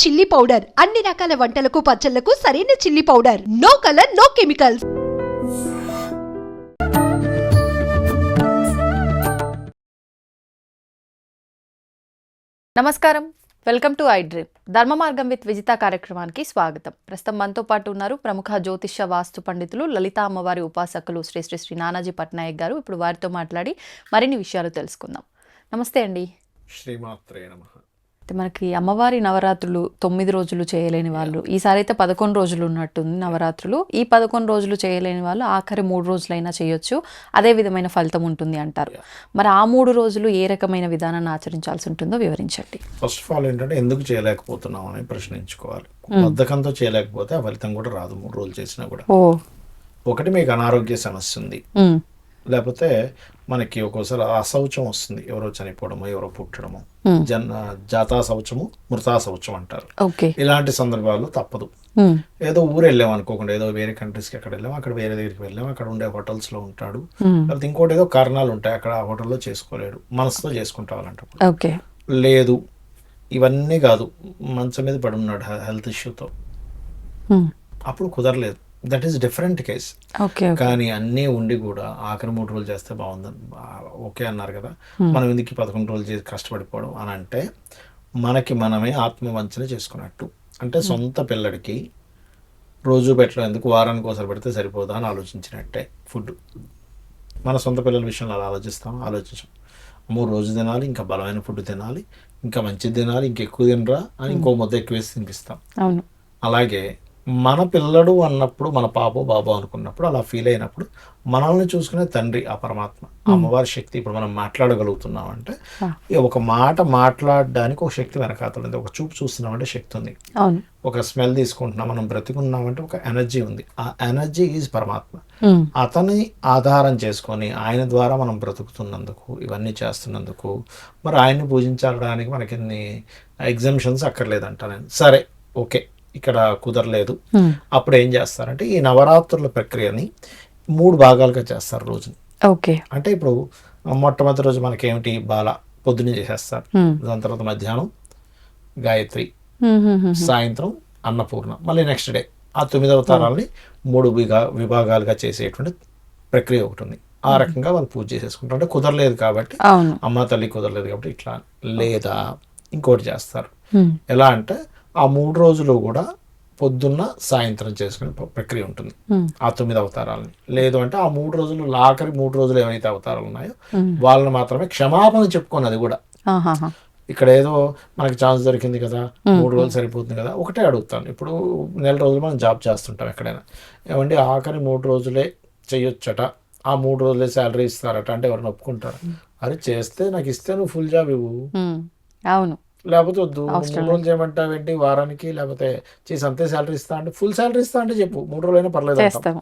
Chilli powder అన్ని రకాల వంటలకు పచ్చళ్లకు సరైన chilli powder. No colour, no chemicals. నమస్కారం, welcome to I dream. Dharma Margam with Vijitha కార్యక్రమానికి స్వాగతం. ప్రస్తుతం మనతో పాటు ఉన్నారు ప్రముఖ జ్యోతిష్య వాస్తు పండితులు, లలిత అమ్మవారి ఉపాసకులు శ్రీ శ్రీ శ్రీ నానాజీ పట్నాయక్ గారు. ఇప్పుడు వారితో మాట్లాడి మరిన్ని విషయాలు తెలుసుకుందాం. నమస్తే అండి. శ్రీమాత్రే నమః. మనకి అమ్మవారి నవరాత్రులు 9 రోజులు చేయలేని వాళ్ళు, ఈసారి అయితే 11 రోజులు ఉన్నట్టుంది నవరాత్రులు. ఈ 11 రోజులు చేయలేని వాళ్ళు ఆఖరి 3 రోజులైనా చేయొచ్చు, అదే విధమైన ఫలితం ఉంటుంది అంటారు. మరి ఆ 3 రోజులు ఏ రకమైన విధానాన్ని ఆచరించాల్సి ఉంటుందో వివరించండి. ఫస్ట్ ఆఫ్ ఆల్ ఏంటంటే ఎందుకు చేయలేకపోతున్నాం అని ప్రశ్నించుకోవాలి. బద్ధకంతో చేయలేకపోతే ఆ ఫలితం కూడా రాదు. 3 రోజులు చేసినా కూడా ఒకటి మీకు అనారోగ్య సమస్య ఉంది, లేకపోతే మనకి ఒక్కోసారి అశౌచం వస్తుంది, ఎవరో చనిపోవడము, ఎవరో పుట్టడము, జాతా శౌచము, మృతా శౌచం అంటారు. ఇలాంటి సందర్భాలు తప్పదు. ఏదో ఊరు వెళ్ళాం అనుకోకుండా, ఏదో వేరే కంట్రీస్కి ఎక్కడ వెళ్ళాం, అక్కడ వేరే దగ్గరికి వెళ్ళాం, అక్కడ ఉండే హోటల్స్ లో ఉంటాడు, లేకపోతే ఇంకోటి ఏదో కారణాలు ఉంటాయి, అక్కడ ఆ హోటల్లో చేసుకోలేడు, మనసుతో చేసుకుంటావాలంటే లేదు. ఇవన్నీ కాదు, మంచం మీద పడి ఉన్నాడు హెల్త్ ఇష్యూతో, అప్పుడు కుదరలేదు. That is different case. కానీ అన్నీ ఉండి కూడా ఆఖరి 3 రోజులు చేస్తే బాగుందని ఓకే అన్నారు కదా, మనం ఎందుకు 11 రోజులు చేసి కష్టపడిపోవడం అని అంటే మనకి మనమే ఆత్మవంచన చేసుకున్నట్టు. అంటే సొంత పిల్లడికి రోజు పెట్టడం ఎందుకు, వారానికి ఒకసారి పెడితే సరిపోదా అని ఆలోచించినట్టే. ఫుడ్ మన సొంత పిల్లల విషయంలో అలా ఆలోచించాం. 3 రోజులు తినాలి, ఇంకా బలమైన ఫుడ్ తినాలి, ఇంకా మంచిది తినాలి, ఇంకెక్కువ తినరా అని ఇంకో ముద్ద ఎక్కువ వేసి తినిపిస్తాం. అలాగే మన పిల్లడు అన్నప్పుడు, మన పాపో బాబో అనుకున్నప్పుడు, అలా ఫీల్ అయినప్పుడు మనల్ని చూసుకునే తండ్రి ఆ పరమాత్మ, అమ్మవారి శక్తి. ఇప్పుడు మనం మాట్లాడగలుగుతున్నాం అంటే ఒక మాట మాట్లాడడానికి ఒక శక్తి వెనకాతలు, ఒక చూపు చూస్తున్నామంటే శక్తి ఉంది, ఒక స్మెల్ తీసుకుంటున్నాం, మనం బ్రతికున్నామంటే ఒక ఎనర్జీ ఉంది. ఆ ఎనర్జీ ఈజ్ పరమాత్మ. అతని ఆధారం చేసుకొని ఆయన ద్వారా మనం బ్రతుకుతున్నందుకు, ఇవన్నీ చేస్తున్నందుకు మరి ఆయన్ని పూజించడానికి మనకి ఎగ్జామ్షన్స్ అక్కర్లేదంట నేను. సరే ఓకే, ఇక్కడ కుదరలేదు, అప్పుడు ఏం చేస్తారంటే ఈ నవరాత్రుల ప్రక్రియని 3 భాగాలుగా చేస్తారు రోజుని. అంటే ఇప్పుడు మొట్టమొదటి రోజు మనకేమిటి, బాల పొద్దున్నే చేసేస్తారు, దాని తర్వాత మధ్యాహ్నం గాయత్రి, సాయంత్రం అన్నపూర్ణ, మళ్ళీ నెక్స్ట్ డే ఆ 9 అవతారాలని 3 విభాగాలుగా చేసేటువంటి ప్రక్రియ ఒకటి ఉంది. ఆ రకంగా వాళ్ళు పూజ చేసేసుకుంటారు. అంటే కుదరలేదు కాబట్టి, అమ్మ తల్లి కుదరలేదు కాబట్టి ఇట్లా. లేదా ఇంకోటి చేస్తారు, ఎలా అంటే ఆ 3 రోజులు కూడా పొద్దున్న సాయంత్రం చేసుకునే ప్రక్రియ ఉంటుంది ఆ 9 అవతారాలని. లేదు అంటే ఆ 3 రోజులు, ఆఖరి 3 రోజులు ఏవైతే అవతారాలు ఉన్నాయో వాళ్ళని మాత్రమే క్షమాపణ చెప్పుకొని, అది కూడా ఇక్కడ ఏదో మనకి ఛాన్స్ దొరికింది కదా, 3 రోజులు సరిపోతుంది కదా, ఒకటే అడుగుతాను. ఇప్పుడు నెల రోజులు మనం జాబ్ చేస్తుంటాం ఎక్కడైనా, ఏమంటే ఆఖరి 3 రోజులే చెయ్యొచ్చట, ఆ 3 రోజులే శాలరీ ఇస్తారట అంటే ఎవరైనా ఒప్పుకుంటారు? అరే చేస్తే నాకు ఇస్తే నువ్వు ఫుల్ జాబ్ ఇవ్వు, అవును, లేకపోతే వద్దు. 3 రోజులు చేయమంటావేంటి వారానికి, లేకపోతే చేసి అంతే శాలరీ ఇస్తా అంటే, ఫుల్ శాలరీ ఇస్తా అంటే చెప్పు, 3 రోజులైనా పర్లేదు అంటాం.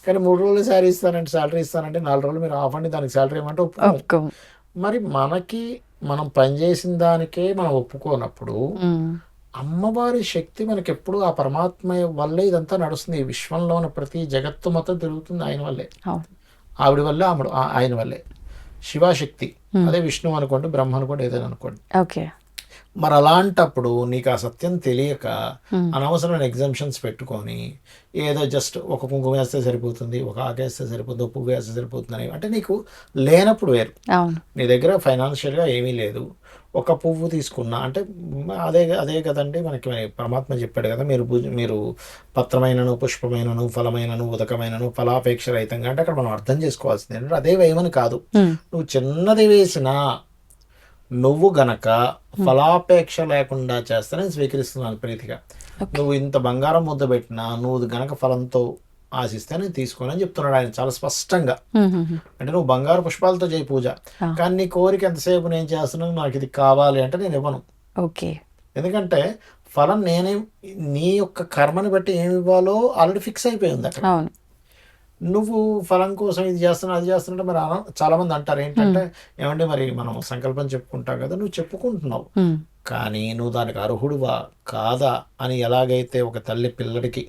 కానీ 3 రోజులు శాలరీ ఇస్తానంటే, శాలరీ ఇస్తానంటే 4 రోజులు మీరు ఆఫ్ అండి దానికి శాలరీ ఏమంటే ఒప్పుకోం. మరి మనకి మనం పనిచేసిన దానికే మనం ఒప్పుకోనప్పుడు అమ్మవారి శక్తి మనకి ఎప్పుడు ఆ పరమాత్మ వల్లే ఇదంతా నడుస్తుంది. ఈ విశ్వంలో ఉన్న ప్రతి జగత్తు మొత్తం తిరుగుతుంది ఆయన వల్లే, ఆవిడ వల్లే, ఆయన వల్లే. శివశక్తి, అదే విష్ణువు అనుకోండి, బ్రహ్మ అనుకోండి, ఏదైనా అనుకోండి. మరి అలాంటప్పుడు నీకు ఆ సత్యం తెలియక అనవసరమైన ఎగ్జామ్షన్స్ పెట్టుకొని ఏదో జస్ట్ ఒక కుంకుమ వేస్తే సరిపోతుంది, ఒక ఆకేస్తే సరిపోతుంది, పువ్వు వేస్తే సరిపోతుంది అంటే నీకు లేనప్పుడు వేరు. నీ దగ్గర ఫైనాన్షియల్గా ఏమీ లేదు, ఒక పువ్వు తీసుకున్నా అంటే అదే కదండి మనకి పరమాత్మ చెప్పాడు కదా, మీరు పత్రమైనను, పుష్పమైనను, ఫలమైనను, ఉదకమైనను, ఫలాపేక్ష రహితంగా. అంటే అక్కడ మనం అర్థం చేసుకోవాల్సింది ఏంటంటే అదే వేయమని కాదు, నువ్వు చిన్నది వేసినా నువ్వు గనక ఫలాపేక్ష లేకుండా చేస్తానని స్వీకరిస్తున్నాను ప్రీతిగా. నువ్వు ఇంత బంగారం ముద్ద పెట్టినా నువ్వు గనక ఫలంతో ఆశిస్తే నేను తీసుకోనని చెప్తున్నాడు ఆయన చాలా స్పష్టంగా. అంటే నువ్వు బంగారు పుష్పాలతో చేయి పూజ, కానీ నీ కోరిక ఎంతసేపు నేను చేస్తున్నాను, నాకు ఇది కావాలి అంటే నేను ఇవ్వను. ఎందుకంటే ఫలం నేనే, నీ యొక్క కర్మని బట్టి ఏమి ఇవ్వాలో ఆల్రెడీ ఫిక్స్ అయిపోయింది అక్కడ. నువ్వు ఫలం కోసం ఇది చేస్తున్నా అది చేస్తున్నా మరి చాలా మంది అంటారు ఏంటంటే, ఏమంటే మరి మనం సంకల్పం చెప్పుకుంటాం కదా, నువ్వు చెప్పుకుంటున్నావు కానీ నువ్వు దానికి అర్హుడువా కాదా అని ఎలాగైతే ఒక తల్లి పిల్లడికి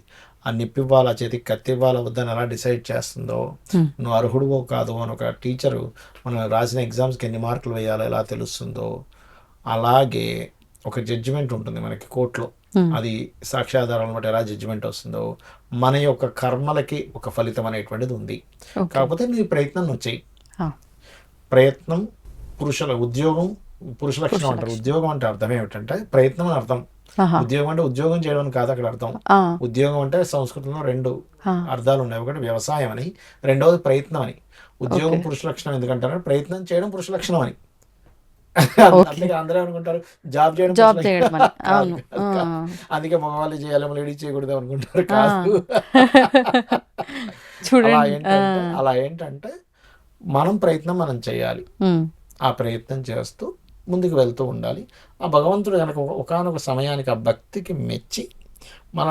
ఆ నిప్పివ్వాలా, చేతికి కత్తివ్వాలా వద్దని ఎలా డిసైడ్ చేస్తుందో, నువ్వు అర్హుడువో కాదు అని ఒక టీచరు మనం రాసిన ఎగ్జామ్స్కి ఎన్ని మార్కులు వేయాలో ఎలా తెలుస్తుందో, అలాగే ఒక జడ్జిమెంట్ ఉంటుంది మనకి కోర్టులో, అది సాక్ష్యాధారాలను బట్టి ఎలా జడ్జిమెంట్ వస్తుందో మన యొక్క కర్మలకి ఒక ఫలితం అనేటువంటిది ఉంది. కాకపోతే నీ ప్రయత్నం నువ్వు చెయ్యి. ప్రయత్నం ఉద్యోగం పురుష లక్షణం అంటారు. ఉద్యోగం అంటే అర్థం ఏమిటంటే ప్రయత్నం అని అర్థం. ఉద్యోగం అంటే ఉద్యోగం చేయడం కాదు అక్కడ అర్థం. ఉద్యోగం అంటే సంస్కృతంలో 2 అర్థాలు ఉన్నాయి. ఒకటి వ్యవసాయం అని, రెండవది ప్రయత్నం అని. ఉద్యోగం పురుష లక్షణం ఎందుకంటారు, ప్రయత్నం చేయడం పురుష లక్షణం అని. అందుకే అందరూ అనుకుంటారు జాబ్ చేయడం, అందుకే మగవాళ్ళు చేయాలి లేడీస్ చేయకూడదు అనుకుంటారు. కాదు, అలా ఏంటంటే మనం ప్రయత్నం మనం చేయాలి. ఆ ప్రయత్నం చేస్తూ ముందుకు వెళ్తూ ఉండాలి. ఆ భగవంతుడు కనుక ఒకానొక సమయానికి ఆ భక్తికి మెచ్చి మన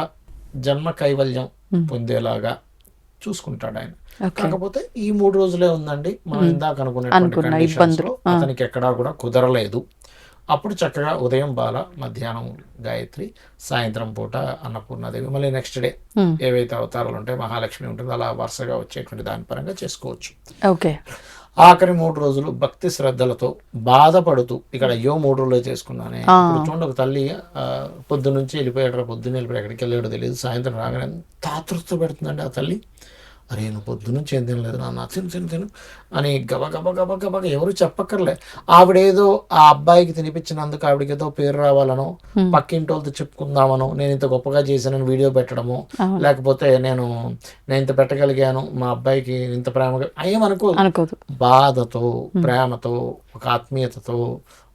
జన్మ కైవల్యం పొందేలాగా చూసుకుంటాడు ఆయన. కాకపోతే ఈ 3 రోజులే ఉందండి, మనం ఇందాక అనుకున్నటువంటి అతనికి ఎక్కడా కూడా కుదరలేదు. అప్పుడు చక్కగా ఉదయం బాల, మధ్యాహ్నం గాయత్రి, సాయంత్రం పూట అన్నపూర్ణాదేవి, మళ్ళీ నెక్స్ట్ డే ఏవైతే అవతారాలు ఉంటాయో మహాలక్ష్మి ఉంటుంది, అలా వరుసగా వచ్చేటువంటి దాని పరంగా చేసుకోవచ్చు. ఓకే. ఆఖరి 3 రోజులు భక్తి శ్రద్ధలతో బాధపడుతూ ఇక్కడ అయ్యో 3 రోజులు చేసుకున్నానే. ఇప్పుడు చూడండి, ఒక తల్లి పొద్దున్నుంచి వెళ్ళిపోయాడు, పొద్దున్న వెళ్ళిపోయి ఎక్కడికి వెళ్ళాడో తెలియదు, సాయంత్రం రాగానే ఎంత ఆతృత పెడుతుందండి ఆ తల్లి. అరే నువ్వు పొద్దున్నుంచి ఏం తినలేదు నాన్న, తిను అని గబగబ ఎవరు చెప్పక్కర్లే. ఆవిడేదో ఆ అబ్బాయికి తినిపించినందుకు ఆవిడకి ఏదో పేరు రావాలనో, పక్కింటి వాళ్ళతో చెప్పుకుందామనో, నేను ఇంత గొప్పగా చేశానని వీడియో పెట్టడము, లేకపోతే నేను ఇంత పెట్టగలిగాను మా అబ్బాయికి ఇంత ప్రేమగా ఏమనుకోదు. బాధతో, ప్రేమతో, ఒక ఆత్మీయతతో,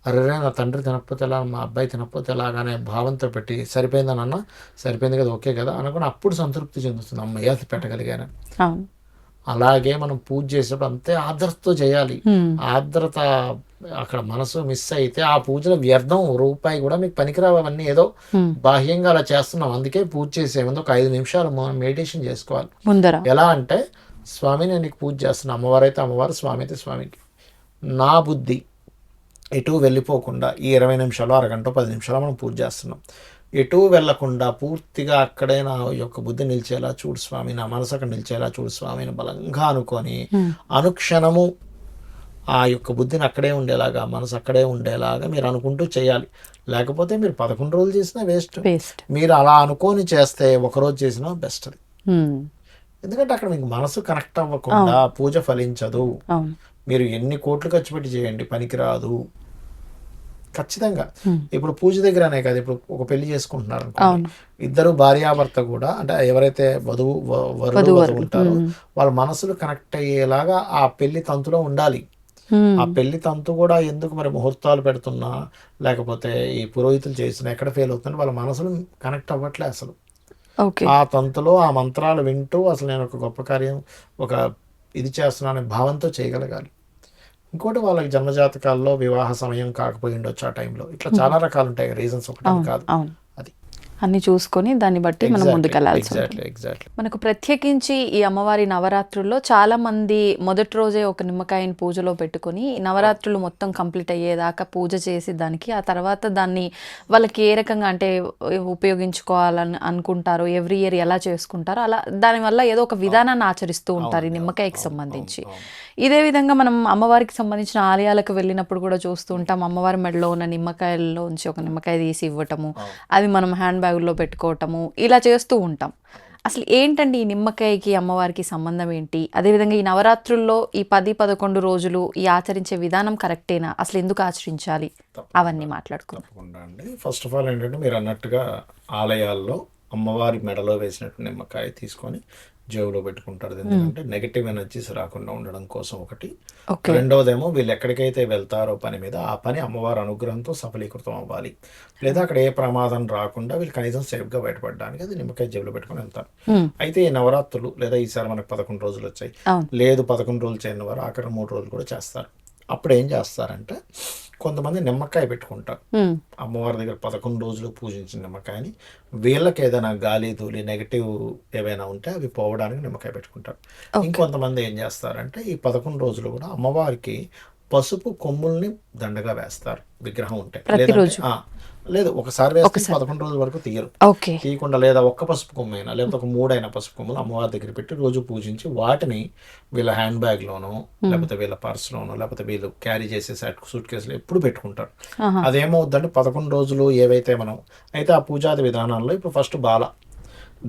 అరే నా తండ్రి తినకపోతే ఎలా, మా అబ్బాయి తినకపోతే ఎలాగానే భావంతో పెట్టి సరిపోయిందని అన్న, సరిపోయింది కదా, ఓకే కదా అనుకుని అప్పుడు సంతృప్తి చెందుతుంది, అమ్మయ్య అది పెట్టగలిగాను. అలాగే మనం పూజ చేసేటప్పుడు అంతే ఆర్ద్రతతో చేయాలి. ఆర్ద్రత అక్కడ మనసు మిస్ అయితే ఆ పూజలో వ్యర్థం, రూపాయి కూడా మీకు పనికిరావు. అవన్నీ ఏదో బాహ్యంగా అలా చేస్తున్నాం. అందుకే పూజ చేసే ముందు ఒక 5 నిమిషాలు మెడిటేషన్ చేసుకోవాలి. ఎలా అంటే, స్వామి నేను నీకు పూజ చేస్తున్నా, అమ్మవారు అయితే అమ్మవారు, స్వామి అయితే స్వామికి, నా బుద్ధి ఎటు వెళ్ళిపోకుండా ఈ 20 నిమిషాలు, అరగంట, 10 నిమిషాలు మనం పూజ చేస్తున్నాం, ఎటు వెళ్లకుండా పూర్తిగా అక్కడే నా యొక్క బుద్ధి నిలిచేలా చూడు స్వామి, నా మనసు అక్కడ నిలిచేలా చూడు స్వామిని బలంగా అనుకొని అనుక్షణము ఆ యొక్క బుద్ధిని అక్కడే ఉండేలాగా, మనసు అక్కడే ఉండేలాగా మీరు అనుకుంటూ చేయాలి. లేకపోతే మీరు 11 రోజులు చేసినా వేస్ట్. మీరు అలా అనుకొని చేస్తే ఒకరోజు చేసినా బెస్ట్. అది ఎందుకంటే అక్కడ మీకు మనసు కనెక్ట్ అవ్వకుండా పూజ ఫలించదు. మీరు ఎన్ని కోట్లు ఖర్చు పెట్టి చేయండి, పనికిరాదు ఖచ్చితంగా. ఇప్పుడు పూజ దగ్గరనే కాదు, ఇప్పుడు ఒక పెళ్లి చేసుకుంటున్నారు అనుకోండి, ఇద్దరు భార్యాభర్త కూడా, అంటే ఎవరైతే వరుడు ఉంటారో వాళ్ళ మనసులు కనెక్ట్ అయ్యేలాగా ఆ పెళ్లి తంతులో ఉండాలి. ఆ పెళ్లి తంతు కూడా ఎందుకు మరి ముహూర్తాలు పెడుతున్నా, లేకపోతే ఈ పురోహితులు చేస్తున్నా ఎక్కడ ఫెయిల్ అవుతుందంటే వాళ్ళ మనసులు కనెక్ట్ అవ్వట్లే అసలు. ఆ తంతులో ఆ మంత్రాలు వింటూ అసలు నేను ఒక గొప్ప కార్యం, ఒక ఇది చేస్తున్నానే భావంతో చేయగలగాలి. ఇంకోటి వాళ్ళకి జన్మజాతకాల్లో వివాహ సమయం కాకపోయి ఉండొచ్చు ఆ టైంలో. ఇట్లా చాలా రకాలు ఉంటాయి రీజన్స్, ఒకటి కాదు. అది అన్ని చూసుకొని దాన్ని బట్టి మనం ముందుకెళ్ళాలి. మనకు ప్రత్యేకించి ఈ అమ్మవారి నవరాత్రుల్లో చాలా మంది మొదటి రోజే ఒక నిమ్మకాయని పూజలో పెట్టుకొని నవరాత్రులు మొత్తం కంప్లీట్ అయ్యేదాకా పూజ చేసి దానికి ఆ తర్వాత దాన్ని వాళ్ళకి ఏ రకంగా అంటే ఉపయోగించుకోవాలని అనుకుంటారో, ఎవ్రీ ఇయర్ ఎలా చేసుకుంటారో అలా దానివల్ల ఏదో ఒక విధానాన్ని ఆచరిస్తూ ఉంటారు ఈ నిమ్మకాయకి సంబంధించి. ఇదే విధంగా మనం అమ్మవారికి సంబంధించిన ఆలయాలకు వెళ్ళినప్పుడు కూడా చూస్తూ ఉంటాం, అమ్మవారి మెడలో ఉన్న నిమ్మకాయల్లోంచి ఒక నిమ్మకాయ తీసి ఇవ్వటము, అది మనం హ్యాండ్ బ్యాగుల్లో పెట్టుకోవటము, ఇలా చేస్తూ ఉంటాం. అసలు ఏంటండి ఈ నిమ్మకాయకి అమ్మవారికి సంబంధం ఏంటి? అదేవిధంగా ఈ నవరాత్రుల్లో ఈ 10-11 రోజులు ఈ ఆచరించే విధానం కరెక్టేనా? అసలు ఎందుకు ఆచరించాలి? అవన్నీ మాట్లాడుకుందాం. ఫస్ట్ ఆఫ్ ఆల్ ఏంటంటే, మీరు అన్నట్టుగా ఆలయాల్లో అమ్మవారి మెడలో వేసినట్టు నిమ్మకాయ తీసుకొని జేబులో పెట్టుకుంటారు. ఎందుకంటే నెగటివ్ ఎనర్జీస్ రాకుండా ఉండడం కోసం ఒకటి. రెండవదేమో వీళ్ళు ఎక్కడికైతే వెళ్తారో పని మీద, ఆ పని అమ్మవారి అనుగ్రహంతో సఫలీకృతం అవ్వాలి, లేదా అక్కడ ఏ ప్రమాదం రాకుండా వీళ్ళు కనీసం సేఫ్గా బయటపడడానికి అది నిమ్మకాయ జేబులో పెట్టుకుని వెళ్తారు. అయితే ఈ నవరాత్రులు లేదా ఈసారి మనకు 11 రోజులు వచ్చాయి, లేదు 11 రోజులు చేయని వారు అక్కడ 3 రోజులు కూడా చేస్తారు. అప్పుడు ఏం చేస్తారంటే, కొంతమంది నిమ్మకాయ పెట్టుకుంటారు అమ్మవారి దగ్గర 11 రోజులు పూజించిన నిమ్మకాయని. వీళ్ళకి ఏదైనా గాలి ధూళి నెగిటివ్ ఏవైనా ఉంటే అవి పోవడానికి నిమ్మకాయ పెట్టుకుంటారు. ఇంకొంతమంది ఏం చేస్తారంటే, ఈ 11 రోజులు కూడా అమ్మవారికి పసుపు కొమ్ముల్ని దండగా వేస్తారు విగ్రహం ఉంటే. లేదు, ఒకసారి వేస్తే 11 రోజుల వరకు తీయరు. ఓకే. తీయకుండా లేదా ఒక్క పసుపు కొమ్మైనా లేకపోతే ఒక 3 అయినా పసుపు కొమ్మలు అమ్మవారి దగ్గర పెట్టి రోజు పూజించి వాటిని వీళ్ళ హ్యాండ్ బ్యాగ్లోనో లేకపోతే వీళ్ళ పర్స్లోనో లేకపోతే వీళ్ళు క్యారీ చేసే సూట్ కేసులో ఎప్పుడు పెట్టుకుంటారు. అదేమవుద్దంటే 11 రోజులు ఏవైతే మనం అయితే ఆ పూజాది విధానాల్లో ఇప్పుడు ఫస్ట్ బాల,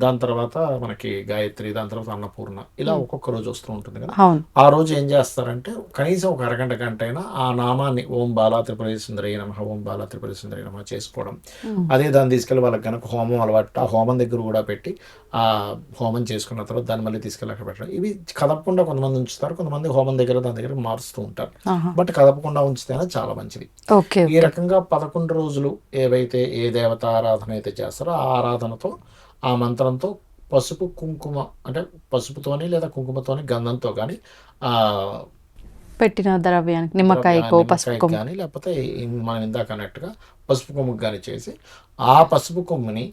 దాని తర్వాత మనకి గాయత్రి, దాని తర్వాత అన్నపూర్ణ, ఇలా ఒక్కొక్క రోజు వస్తూ ఉంటుంది కదా. ఆ రోజు ఏం చేస్తారంటే కనీసం ఒక అరగంట గంట అయినా ఆ నామాన్ని ఓం బాలా త్రిపుర సుందరి నమః, ఓం బాలా త్రిపుర సుందరి నమః చేసుకోవడం. అదే దాన్ని తీసుకెళ్ళి వాళ్ళకి కనుక హోమం అలవాటు, ఆ హోమం దగ్గర కూడా పెట్టి ఆ హోమం చేసుకున్న తర్వాత దాన్ని మళ్ళీ తీసుకెళ్ళి అక్కడ పెట్టడం. ఇవి కదపకుండా కొంతమంది ఉంచుతారు, కొంతమంది హోమం దగ్గర దాని దగ్గర మారుస్తూ ఉంటారు. బట్ కదపకుండా ఉంచితేనే చాలా మంచిది. ఈ రకంగా 11 రోజులు ఏవైతే ఏ దేవత ఆరాధన అయితే చేస్తారో ఆ ఆరాధనతో ఆ మంత్రంతో పసుపు కుంకుమ అంటే పసుపుతోని లేదా కుంకుమతోని గంధంతో కానీ ఆ పెట్టిన ద్రవ్యానికి నిమ్మకాయకో పసుపు కానీ లేకపోతే మనం ఇందాక అన్నట్టుగా పసుపు కొమ్ముకు కానీ చేసి ఆ పసుపు కొమ్ముని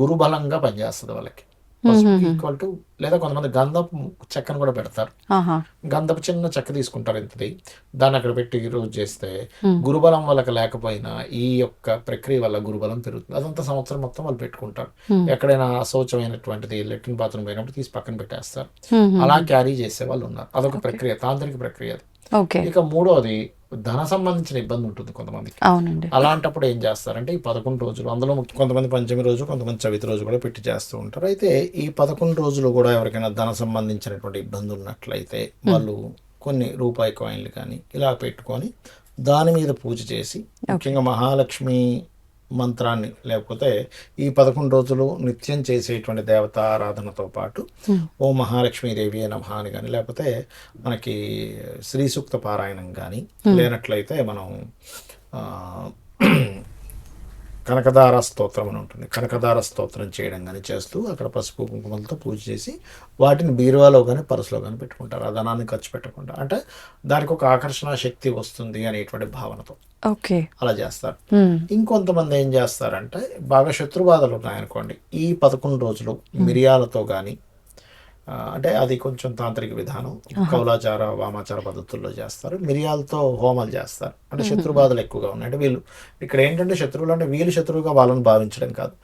గురుబలంగా పనిచేస్తుంది వాళ్ళకి. పసుపు ఈక్వల్ టు లేదా కొంతమంది గంధపు చెక్కను కూడా పెడతారు. గంధపు చిన్న చెక్క తీసుకుంటారు ఇంతది, దాన్ని అక్కడ పెట్టి రోజు చేస్తే గురుబలం వాళ్ళకి లేకపోయినా ఈ యొక్క ప్రక్రియ వల్ల గురుబలం పెరుగుతుంది. అదంతా సంవత్సరం మొత్తం వాళ్ళు పెట్టుకుంటారు. ఎక్కడైనా అశౌచమైనటువంటిది లెట్రిన్ బాత్రూమ్ పోయినప్పుడు తీసి పక్కన పెట్టేస్తారు. అలా క్యారీ చేసే వాళ్ళు ఉన్నారు. అదొక ప్రక్రియ, తాంత్రిక ప్రక్రియ. ఇక మూడోది ధన సంబంధించిన ఇబ్బంది ఉంటుంది కొంతమందికి. అలాంటప్పుడు ఏం చేస్తారంటే ఈ 11 రోజులు, అందులో కొంతమంది పంచమి రోజు, కొంతమంది చవితి రోజు కూడా పెట్టి చేస్తూ ఉంటారు. అయితే ఈ 11 రోజులు కూడా ఎవరికైనా ధన సంబంధించినటువంటి ఇబ్బంది ఉన్నట్లయితే వాళ్ళు కొన్ని రూపాయి కాయిన్లు కానీ ఇలా పెట్టుకొని దాని మీద పూజ చేసి, ముఖ్యంగా మహాలక్ష్మి మంత్రాన్ని లేకపోతే ఈ 11 రోజులు నిత్యం చేసేటువంటి దేవత ఆరాధనతో పాటు ఓ మహాలక్ష్మీదేవి నమః అని కానీ లేకపోతే మనకి శ్రీ సూక్త పారాయణం కానీ లేనట్లయితే మనం కనకదార స్తోత్రం అని ఉంటుంది, కనకదార స్తోత్రం చేయడం కానీ చేస్తూ అక్కడ పసుపు కుంకుమలతో పూజ చేసి వాటిని బీరువాలో కానీ పర్సులో కానీ పెట్టుకుంటారు. ఆ ధనాన్ని ఖర్చు పెట్టకుండా, అంటే దానికి ఒక ఆకర్షణ శక్తి వస్తుంది అనేటువంటి భావనతో అలా చేస్తారు. ఇంకొంతమంది ఏం చేస్తారంటే బాగా శత్రుబాధలు ఉన్నాయనుకోండి, ఈ 11 రోజులు మిరియాలతో కానీ, అంటే అది కొంచెం తాంత్రిక విధానం, కౌలాచార వామాచార పద్ధతుల్లో చేస్తారు. మిరియాలతో హోమాలు చేస్తారు. అంటే శత్రుబాధలు ఎక్కువగా ఉన్నాయి. అంటే వీళ్ళు ఇక్కడ ఏంటంటే శత్రువులు అంటే వీళ్ళు శత్రువుగా వాళ్ళని భావించడం కాదు,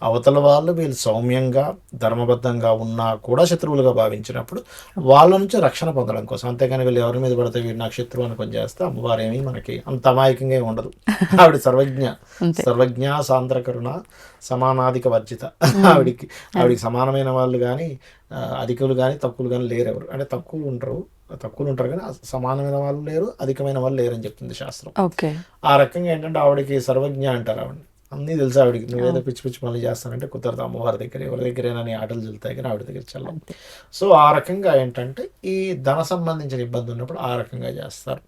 అవతల వాళ్ళు వీళ్ళు సౌమ్యంగా ధర్మబద్ధంగా ఉన్నా కూడా శత్రువులుగా భావించినప్పుడు వాళ్ళ నుంచి రక్షణ పొందడం కోసం. అంతేగాని వీళ్ళు ఎవరి మీద పడితే వీళ్ళు నాకు శత్రువు అనుకొని చేస్తే అమ్మవారేమీ మనకి అంత అమాయకంగా ఉండదు. ఆవిడ సర్వజ్ఞ సాంద్రకరుణ సమానాధిక వర్జిత. ఆవిడికి సమానమైన వాళ్ళు కానీ అధికులు కానీ తక్కువలు కానీ లేరు ఎవరు. అంటే తక్కువలు ఉంటారు కానీ సమానమైన వాళ్ళు లేరు, అధికమైన వాళ్ళు లేరని చెప్తుంది శాస్త్రం. ఆ రకంగా ఏంటంటే ఆవిడకి సర్వజ్ఞ అంటారు. ఆవిడ అన్నీ తెలుసు ఆవిడికి. నువ్వేదో పిచ్చి పిచ్చి పనులు చేస్తానంటే కుదరదు, అమ్మవారి దగ్గర ఎవరి దగ్గరైనా నీ ఆటలు చెల్తాయి కానీ ఆవిడ దగ్గర చల్లం. సో ఆ రకంగా ఏంటంటే ఈ ధన సంబంధించిన ఇబ్బంది ఉన్నప్పుడు ఆ రకంగా చేస్తారు.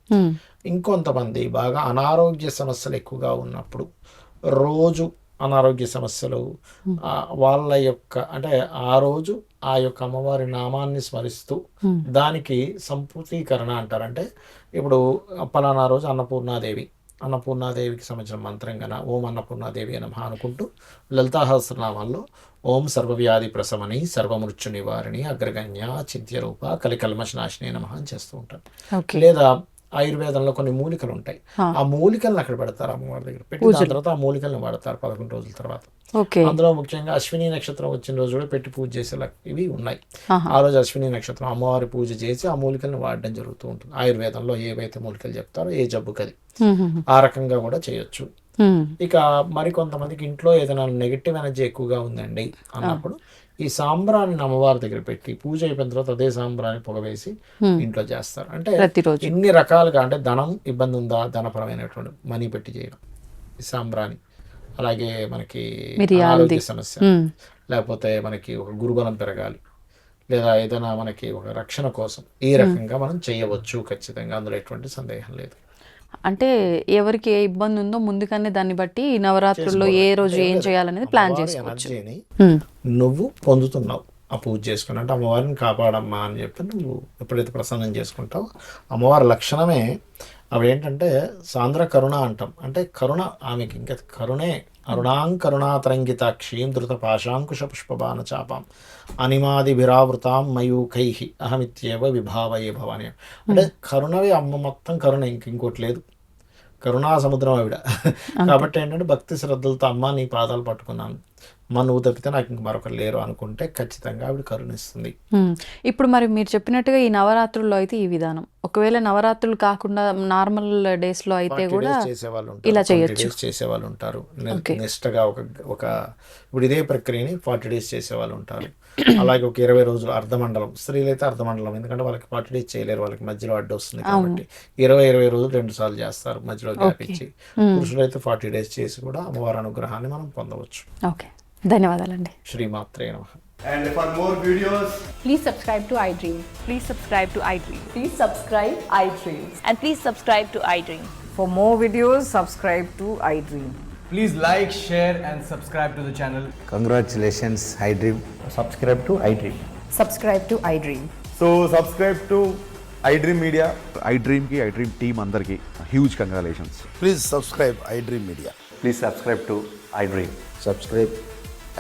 ఇంకొంతమంది బాగా అనారోగ్య సమస్యలు ఎక్కువగా ఉన్నప్పుడు రోజు అనారోగ్య సమస్యలు వాళ్ళ యొక్క అంటే ఆ రోజు ఆ యొక్క అమ్మవారి నామాన్ని స్మరిస్తూ దానికి సంపూర్ణీకరణ అంటారంటే ఇప్పుడు పలానా రోజు అన్నపూర్ణాదేవికి సంబంధించిన మంత్రం కన్నా ఓం అన్నపూర్ణాదేవి నమః అనుకుంటూ లలితాసహస్రనామాల్లో ఓం సర్వవ్యాధి ప్రశమని సర్వమృత్యు నివారిణి అగ్రగణ్య చింత్యరూప కలికల్మషనాశిని నమః అని చేస్తూ ఉంటారు. లేదా ఆయుర్వేదంలో కొన్ని మూలికలు ఉంటాయి, ఆ మూలికలను అక్కడ పెడతారు అమ్మవారి దగ్గర పెట్టి దాని తర్వాత ఆ మూలికలను వాడతారు 11 రోజుల తర్వాత. అందులో ముఖ్యంగా అశ్విని నక్షత్రం వచ్చిన రోజు కూడా పెట్టి పూజ చేసేలా ఇవి ఉన్నాయి. ఆ రోజు అశ్విని నక్షత్రం అమ్మవారి పూజ చేసి ఆ మూలికలను వాడడం జరుగుతూ ఉంటుంది. ఆయుర్వేదంలో ఏవైతే మూలికలు చెప్తారో ఏ జబ్బుకది ఆ రకంగా కూడా చేయొచ్చు. ఇక మరికొంతమందికి ఇంట్లో ఏదైనా నెగిటివ్ ఎనర్జీ ఎక్కువగా ఉందండి అన్నప్పుడు ఈ సాంబ్రాన్ని అమ్మవారి దగ్గర పెట్టి పూజ అయిపోయిన తర్వాత అదే సాంబ్రాన్ని పొగవేసి ఇంట్లో చేస్తారు. అంటే ఇన్ని రకాలుగా అంటే ధనం ఇబ్బంది ఉందా, ధనపరమైనటువంటి మనీ పెట్టి చేయడం ఈ సాంబ్రాన్ని. అలాగే మనకి ఆరోగ్య సమస్య, లేకపోతే మనకి ఒక గురుబలం పెరగాలి, లేదా ఏదైనా మనకి ఒక రక్షణ కోసం ఈ రకంగా మనం చేయవచ్చు ఖచ్చితంగా, అందులో ఎటువంటి సందేహం లేదు. అంటే ఎవరికి ఏ ఇబ్బంది ఉందో ముందుగానే దాన్ని బట్టి నవరాత్రుల్లో ఏ రోజు ఏం చేయాలనేది ప్లాన్ చేసుకోవచ్చు. నువ్వు పొందుతున్నావు ఆ పూజ చేసుకుని, అంటే అమ్మవారిని కాపాడమ్మా అని చెప్పి నువ్వు ఎప్పుడైతే ప్రసన్నం చేసుకుంటావో అమ్మవారి లక్షణమే అవి ఏంటంటే సాంద్ర కరుణ అంటాం. అంటే కరుణ ఆమెకి ఇంకా కరుణే. అరుణాం కరుణాతరంగితాక్షీం ధృత పాశాంకుశ పుష్పబాణ చాపాం అనిమాదిభిరావృతాం మయూఖై అహమిత్యేవ విభావయే భవాని. అంటే కరుణవే అమ్మ మొత్తం కరుణ, ఇంకోటి లేదు. కరుణా సముద్రం ఆవిడ. కాబట్టి ఏంటంటే భక్తి శ్రద్ధలతో అమ్మ నీ పాదాలు పట్టుకున్నాను, అమ్మ నువ్వు తప్పితే నాకు ఇంక మరొకరు లేరు అనుకుంటే ఖచ్చితంగా ఆవిడ కరుణిస్తుంది. ఇప్పుడు మరి మీరు చెప్పినట్టుగా ఈ నవరాత్రుల్లో అయితే ఈ విధానం, ఒకవేళ నవరాత్రులు కాకుండా నార్మల్ డేస్ లో అయితే 40 కూడా days చేసేవాళ్ళు ఉంటారు, ఇలా 20 చేయొచ్చు. days చేసేవాళ్ళు ఉంటారు. నిష్టగా ఒక ఇప్పుడు ఇదే ప్రక్రియని 40 days చేసేవాళ్ళు ఉంటారు. అలాగే ఒక 20 రోజులు అర్ధమండలం, స్త్రీలు అయితే అర్ధమండలం, ఎందుకంటే వాళ్ళకి 40 days చేయలేరు, వాళ్ళకి మధ్యలో అడ్డు వస్తుంది కాబట్టి 20 రోజులు 2 సార్లు చేస్తారు మధ్యలో గ్యాప్ ఇచ్చి. పురుషులు అయితే 40 days చేసి కూడా అమ్మవారి అనుగ్రహాన్ని మనం పొందవచ్చు. ఓకే, ధన్యవాదాలండి. శ్రీమాత్రే నమః. And for more videos, Please subscribe to iDream. Please subscribe to iDream. Please subscribe iDream. And please subscribe to iDream. For more videos, subscribe to iDream. please like, share, and subscribe to the channel. Congratulations, iDream. Subscribe to iDream. Subscribe to iDream. So subscribe to iDream Media. iDream ki iDream team andarki huge congratulations. Please subscribe iDream Media. Please subscribe to iDream. Subscribe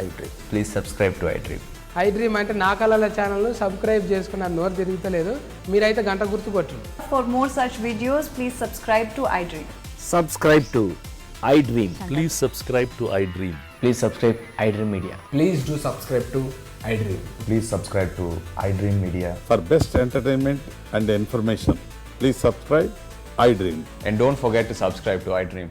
iDream. Please subscribe to iDream. iDream అంటే నా కళల ఛానల్ను subscribe చేసుకున్న నోరు తిరుగుతలేదు, మీరైతే గంట గుర్తు కొట్టండి. For more such videos, please subscribe to iDream. Subscribe to iDream. Please subscribe to iDream. Please subscribe iDream Media. Please do subscribe to iDream. Please subscribe to iDream Media. For best entertainment and information, please subscribe iDream. And don't forget to subscribe to iDream.